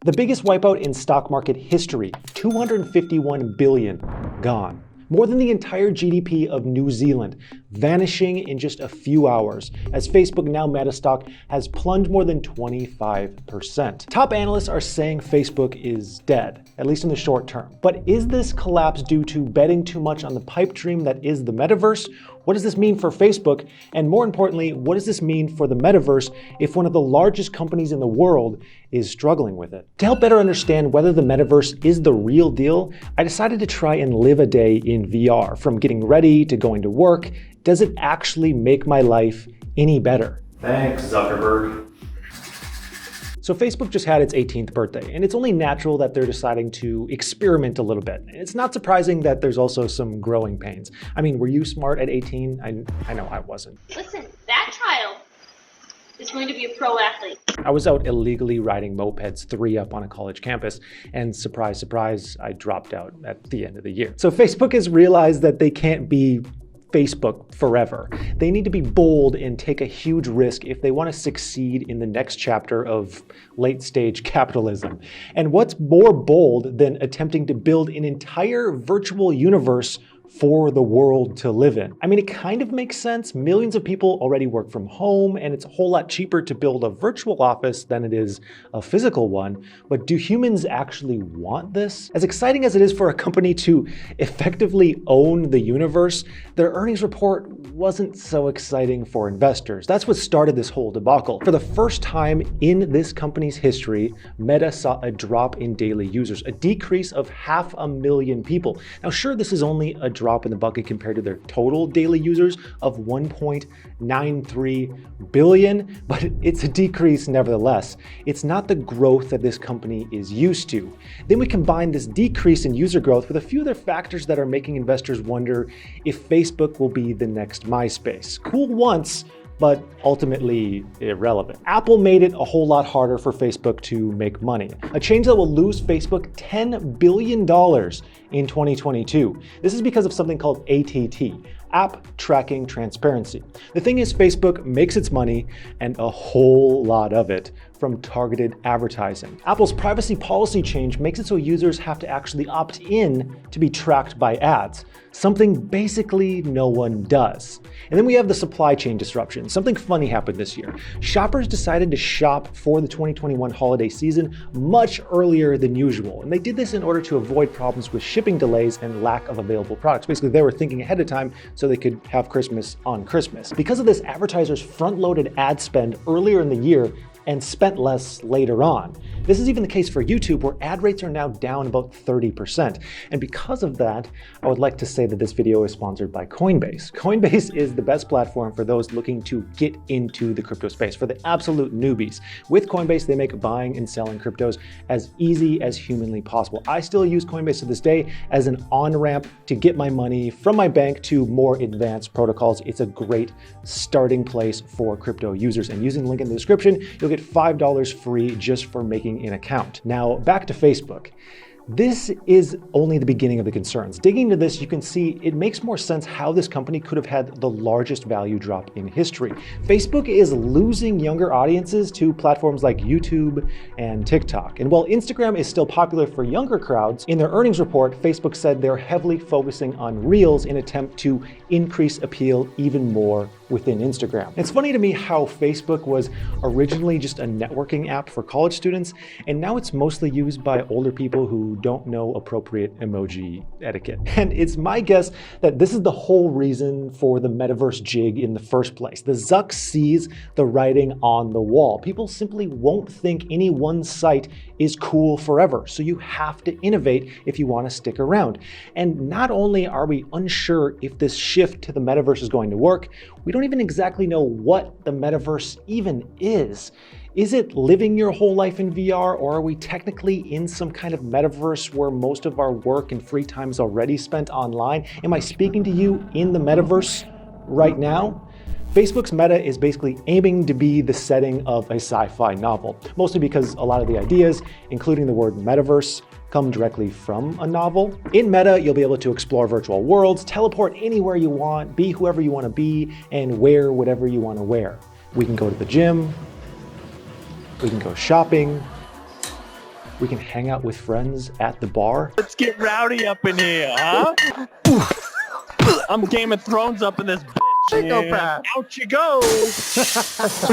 The biggest wipeout in stock market history, 251 billion gone. More than the entire GDP of New Zealand, vanishing in just a few hours, as Facebook, now Meta stock, has plunged more than 25%. Top analysts are saying Facebook is dead, at least in the short term. But is this collapse due to betting too much on the pipe dream that is the metaverse? What does this mean for Facebook? And more importantly, what does this mean for the metaverse if one of the largest companies in the world is struggling with it? To help better understand whether the metaverse is the real deal, I decided to try and live a day in VR. From getting ready to going to work, does it actually make my life any better? Thanks, Zuckerberg. So Facebook just had its 18th birthday, and it's only natural that they're deciding to experiment a little bit. It's not surprising that there's also some growing pains. I mean, were you smart at 18? I know I wasn't. Listen, that child is going to be a pro athlete. I was out illegally riding mopeds 3 up on a college campus, and surprise, surprise, I dropped out at the end of the year. So Facebook has realized that they can't be Facebook forever. They need to be bold and take a huge risk if they want to succeed in the next chapter of late-stage capitalism. And what's more bold than attempting to build an entire virtual universe for the world to live in? I mean, it kind of makes sense. Millions of people already work from home, and it's a whole lot cheaper to build a virtual office than it is a physical one. But do humans actually want this? As exciting as it is for a company to effectively own the universe, their earnings report wasn't so exciting for investors. That's what started this whole debacle. For the first time in this company's history, Meta saw a drop in daily users, a decrease of 500,000 people. Now, sure, this is only a drop in the bucket compared to their total daily users of 1.93 billion, but it's a decrease nevertheless. It's not the growth that this company is used to. Then we combine this decrease in user growth with a few other factors that are making investors wonder if Facebook will be the next MySpace. Cool once, but ultimately irrelevant. Apple made it a whole lot harder for Facebook to make money, a change that will lose Facebook $10 billion in 2022. This is because of something called ATT, App Tracking Transparency. The thing is, Facebook makes its money, and a whole lot of it, from targeted advertising. Apple's privacy policy change makes it so users have to actually opt in to be tracked by ads, something basically no one does. And then we have the supply chain disruption. Something funny happened this year. Shoppers decided to shop for the 2021 holiday season much earlier than usual, and they did this in order to avoid problems with shipping delays and lack of available products. Basically, they were thinking ahead of time so they could have Christmas on Christmas. Because of this, advertisers front-loaded ad spend earlier in the year and spent less later on. This is even the case for YouTube, where ad rates are now down about 30%. And because of that, I would like to say that this video is sponsored by Coinbase. Coinbase is the best platform for those looking to get into the crypto space, for the absolute newbies. With Coinbase, they make buying and selling cryptos as easy as humanly possible. I still use Coinbase to this day as an on-ramp to get my money from my bank to more advanced protocols. It's a great starting place for crypto users. And using the link in the description, you'll get $5 free just for making an account. Now, back to Facebook. This is only the beginning of the concerns. Digging into this, you can see it makes more sense how this company could have had the largest value drop in history. Facebook is losing younger audiences to platforms like YouTube and TikTok. And while Instagram is still popular for younger crowds, in their earnings report, Facebook said they're heavily focusing on Reels in an attempt to increase appeal even more within Instagram. It's funny to me how Facebook was originally just a networking app for college students, and now it's mostly used by older people who don't know appropriate emoji etiquette. And it's my guess that this is the whole reason for the metaverse jig in the first place. The Zuck sees the writing on the wall. People simply won't think any one site is cool forever, so you have to innovate if you want to stick around. And not only are we unsure if this shift to the metaverse is going to work, we don't even exactly know what the metaverse even is. Is it living your whole life in VR, or are we technically in some kind of metaverse where most of our work and free time is already spent online? Am I speaking to you in the metaverse right now? Facebook's Meta is basically aiming to be the setting of a sci-fi novel, mostly because a lot of the ideas, including the word metaverse, come directly from a novel. In Meta, you'll be able to explore virtual worlds, teleport anywhere you want, be whoever you want to be, and wear whatever you want to wear. We can go to the gym, we can go shopping, We can hang out with friends at the bar. Let's get rowdy up in here, huh? I'm Game of Thrones up in this bitch. Out you go.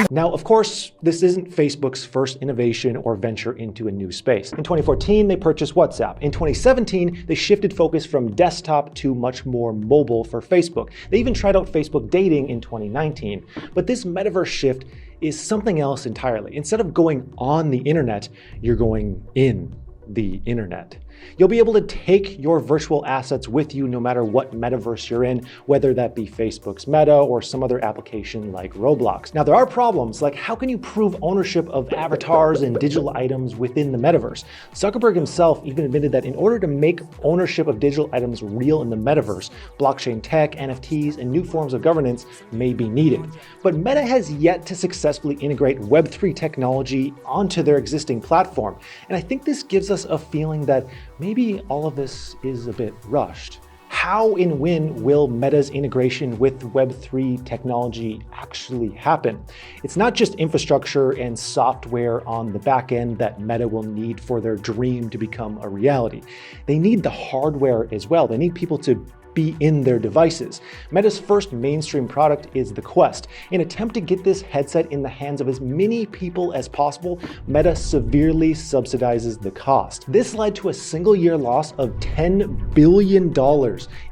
Now, of course, this isn't Facebook's first innovation or venture into a new space. In 2014, they purchased WhatsApp. In 2017, they shifted focus from desktop to much more mobile for Facebook. They even tried out Facebook dating in 2019. But this metaverse shift is something else entirely. Instead of going on the internet, you're going in the internet. You'll be able to take your virtual assets with you no matter what metaverse you're in, whether that be Facebook's Meta or some other application like Roblox. Now, there are problems, like how can you prove ownership of avatars and digital items within the metaverse? Zuckerberg himself even admitted that in order to make ownership of digital items real in the metaverse, blockchain tech, NFTs, and new forms of governance may be needed. But Meta has yet to successfully integrate Web3 technology onto their existing platform. And I think this gives us a feeling that maybe all of this is a bit rushed. How and when will Meta's integration with Web3 technology actually happen? It's not just infrastructure and software on the back end that Meta will need for their dream to become a reality. They need the hardware as well. They need people to be in their devices. Meta's first mainstream product is the Quest. In an attempt to get this headset in the hands of as many people as possible, Meta severely subsidizes the cost. This led to a single-year loss of $10 billion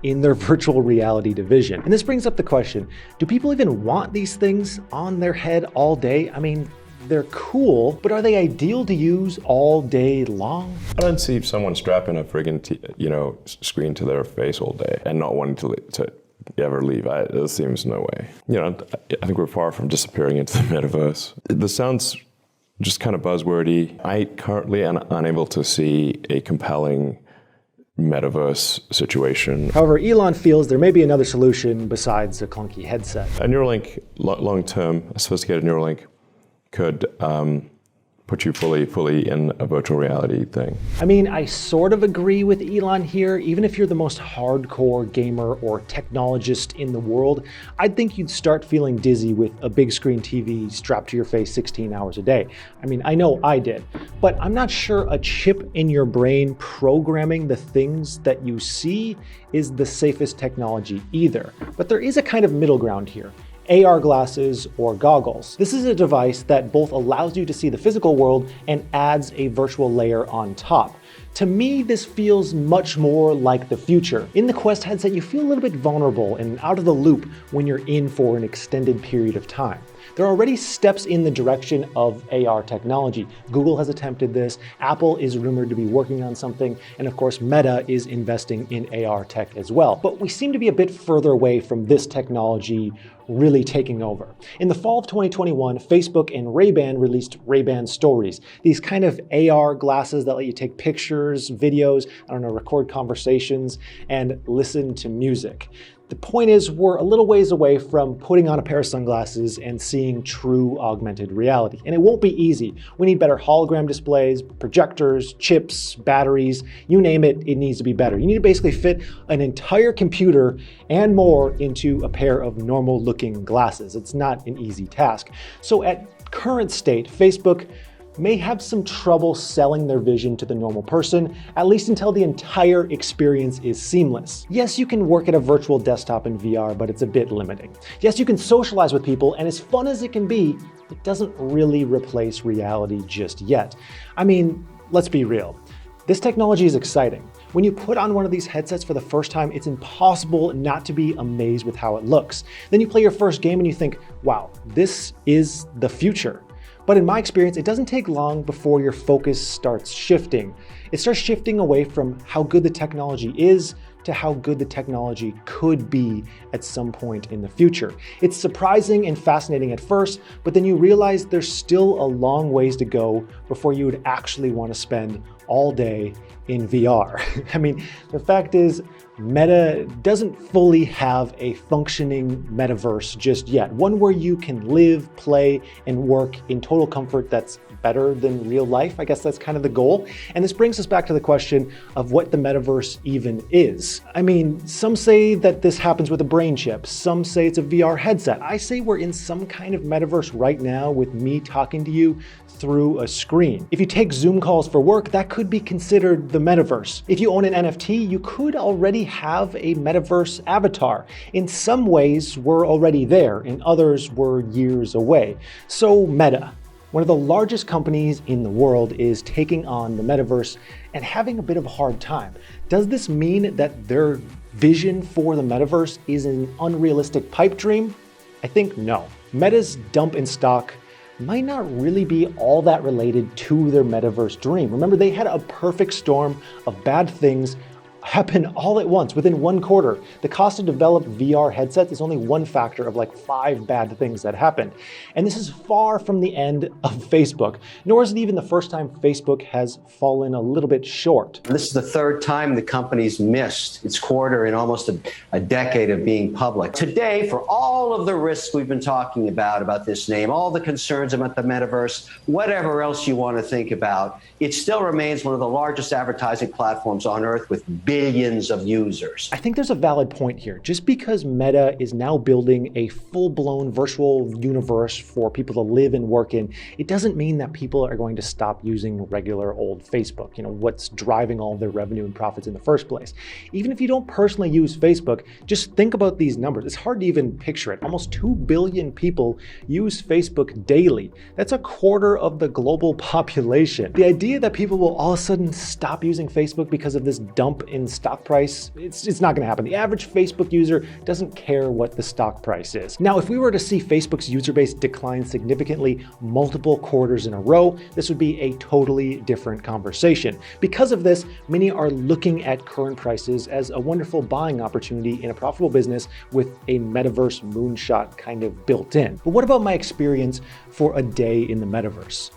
in their virtual reality division. And this brings up the question, do people even want these things on their head all day? I mean, they're cool, but are they ideal to use all day long? I don't see someone strapping a friggin' screen to their face all day and not wanting to ever leave. It seems no way. I think we're far from disappearing into the metaverse. This sounds just kind of buzzwordy. I currently am unable to see a compelling metaverse situation. However, Elon feels there may be another solution besides a clunky headset. A Neuralink, long-term, a sophisticated Neuralink, could put you fully in a virtual reality thing. I mean, I sort of agree with Elon here. Even if you're the most hardcore gamer or technologist in the world, I'd think you'd start feeling dizzy with a big screen TV strapped to your face 16 hours a day. I mean, I know I did, but I'm not sure a chip in your brain programming the things that you see is the safest technology either. But there is a kind of middle ground here. AR glasses or goggles. This is a device that both allows you to see the physical world and adds a virtual layer on top. To me, this feels much more like the future. In the Quest headset, you feel a little bit vulnerable and out of the loop when you're in for an extended period of time. There are already steps in the direction of AR technology. Google has attempted this, Apple is rumored to be working on something, and of course Meta is investing in AR tech as well. But we seem to be a bit further away from this technology really taking over. In the fall of 2021, Facebook and Ray-Ban released Ray-Ban Stories, these kind of AR glasses that let you take pictures, videos, record conversations, and listen to music. The point is, we're a little ways away from putting on a pair of sunglasses and seeing true augmented reality. And it won't be easy. We need better hologram displays, projectors, chips, batteries, you name it, it needs to be better. You need to basically fit an entire computer and more into a pair of normal looking glasses. It's not an easy task. So at current state, Facebook may have some trouble selling their vision to the normal person, at least until the entire experience is seamless. Yes, you can work at a virtual desktop in VR, but it's a bit limiting. Yes, you can socialize with people, and as fun as it can be, it doesn't really replace reality just yet. I mean, let's be real. This technology is exciting. When you put on one of these headsets for the first time, it's impossible not to be amazed with how it looks. Then you play your first game and you think, wow, this is the future. But in my experience, it doesn't take long before your focus starts shifting. It starts shifting away from how good the technology is to how good the technology could be at some point in the future. It's surprising and fascinating at first, but then you realize there's still a long ways to go before you would actually want to spend all day in VR. I mean, the fact is, Meta doesn't fully have a functioning metaverse just yet, one where you can live, play, and work in total comfort that's better than real life. I guess that's kind of the goal. And this brings us back to the question of what the metaverse even is. I mean, some say that this happens with a brain chip. Some say it's a VR headset. I say we're in some kind of metaverse right now with me talking to you through a screen. If you take Zoom calls for work, that could be considered the metaverse. If you own an NFT, you could already have a metaverse avatar. In some ways, we're already there. In others, we're years away. So Meta, one of the largest companies in the world, is taking on the metaverse and having a bit of a hard time. Does this mean that their vision for the metaverse is an unrealistic pipe dream? I think no. Meta's dump in stock might not really be all that related to their metaverse dream. Remember, they had a perfect storm of bad things happen all at once within one quarter. The cost to develop VR headsets is only one factor of like 5 bad things that happened. And this is far from the end of Facebook, nor is it even the first time Facebook has fallen a little bit short. This is the third time the company's missed its quarter in almost a decade of being public. Today, for all of the risks we've been talking about this name, all the concerns about the metaverse, whatever else you want to think about, it still remains one of the largest advertising platforms on earth with billions of users. I think there's a valid point here. Just because Meta is now building a full-blown virtual universe for people to live and work in, it doesn't mean that people are going to stop using regular old Facebook, what's driving all their revenue and profits in the first place. Even if you don't personally use Facebook, just think about these numbers. It's hard to even picture it. Almost 2 billion people use Facebook daily. That's a quarter of the global population. The idea that people will all of a sudden stop using Facebook because of this dump in stock price, it's not going to happen. The average Facebook user doesn't care what the stock price is. Now, if we were to see Facebook's user base decline significantly multiple quarters in a row, this would be a totally different conversation. Because of this, many are looking at current prices as a wonderful buying opportunity in a profitable business with a metaverse moonshot kind of built in. But what about my experience for a day in the metaverse?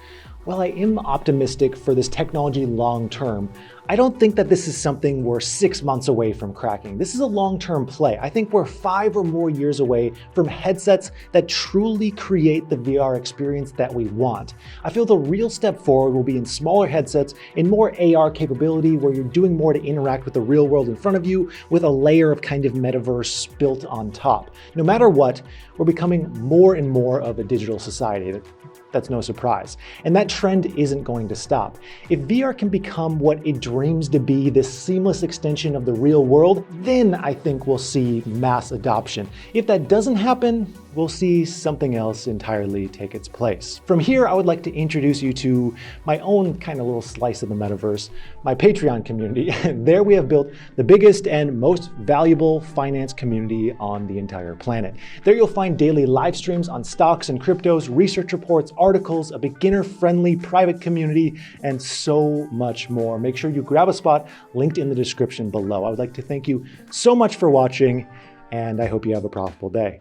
While I am optimistic for this technology long term, I don't think that this is something we're 6 months away from cracking. This is a long-term play. I think we're 5 or more years away from headsets that truly create the VR experience that we want. I feel the real step forward will be in smaller headsets and more AR capability where you're doing more to interact with the real world in front of you with a layer of kind of metaverse built on top. No matter what, we're becoming more and more of a digital society. That's no surprise. And that trend isn't going to stop. If VR can become what it dreams to be, this seamless extension of the real world, then I think we'll see mass adoption. If that doesn't happen, we'll see something else entirely take its place. From here, I would like to introduce you to my own kind of little slice of the metaverse, my Patreon community. There we have built the biggest and most valuable finance community on the entire planet. There you'll find daily live streams on stocks and cryptos, research reports, articles, a beginner-friendly private community, and so much more. Make sure you grab a spot linked in the description below. I would like to thank you so much for watching, and I hope you have a profitable day.